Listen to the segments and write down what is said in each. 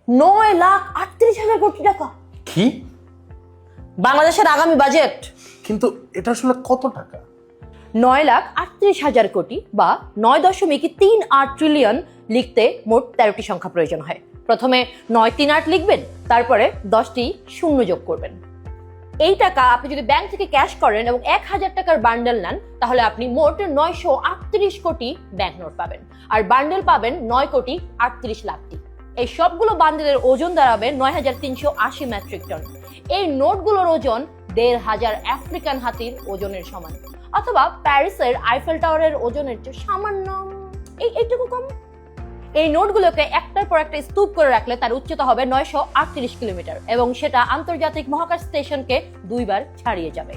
9,38,000 কোটি টাকা কি? বাংলাদেশের আগামী বাজেট। কিন্তু এটা আসলে কত টাকা? 9,38,000 কোটি বা 9.38 ট্রিলিয়ন লিখতে মোট 13টি সংখ্যা প্রয়োজন হয়। প্রথমে 938 লিখবেন, তারপরে 10টি শূন্য যোগ করবেন। এই টাকা আপনি যদি ব্যাংক থেকে ক্যাশ করেন এবং 1,000 টাকার বান্ডেল নেন, তাহলে আপনি মোট 938 কোটি ব্যাংক নোট পাবেন, আর বান্ডেল পাবেন 9,38,00,000টি। এই সবগুলো বান্ডেলের ওজন দাঁড়াবে 9,380 মেট্রিক টন। এই নোটগুলোর ওজন 1,500 আফ্রিকান হাতির ওজনের সমান, অথবা প্যারিসের আইফেল টাওয়ারের ওজনের চেয়ে সামান্য এইটুকু কম। এই নোটগুলোকে একটার পর একটা স্তূপ করে রাখলে তার উচ্চতা হবে 938 কিলোমিটার, এবং সেটা আন্তর্জাতিক মহাকাশ স্টেশনকে 2 বার ছাড়িয়ে যাবে।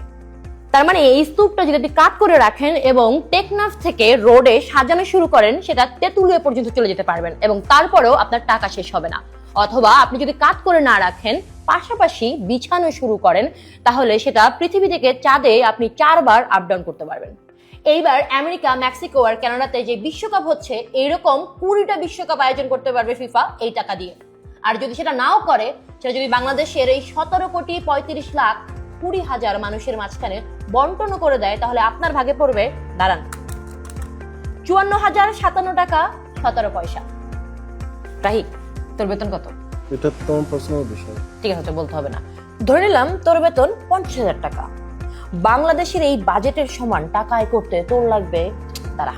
তার মানে এই স্তূপটা যদি আপনি কাট করে রাখেন এবং টেকনাফ থেকে রোডে সাজানো শুরু করেন, সেটা তেঁতুলিয়া পর্যন্ত চলে যেতে পারবেন এবং তারপরেও আপনার টাকা শেষ হবে না। অথবা আপনি যদি কাট করে না রাখেন, পাশাপাশি বিছানো শুরু করেন, তাহলে সেটা পৃথিবী থেকে চাঁদে আপনি 4 বার আপ ডাউন করতে পারবেন। এইবার আমেরিকা, মেক্সিকো আর কানাডাতে যে বিশ্বকাপ হচ্ছে, এইরকম 20টা বিশ্বকাপ আয়োজন করতে পারবে ফিফা এই টাকা দিয়ে। আর যদি সেটা নাও করে, সেটা যদি বাংলাদেশের এই 17,35,20,000 মানুষের মাঝখানে বন্টন করে দেয়, তাহলে আপনার ভাগে পড়বে, দাঁড়ান, 54,057 টাকা 17 পয়সা। রাহি, তোর বেতন কত? এটা তোমার পার্সোনাল বিষয়। ঠিক আছে, বলতে হবে না। ধরে নিলাম তোর বেতন 50,000 টাকা। বাংলাদেশের এই বাজেটের সমান টাকা আয় করতে তোর লাগবে, দাঁড়া,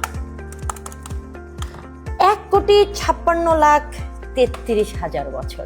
1,56,33,000 বছর।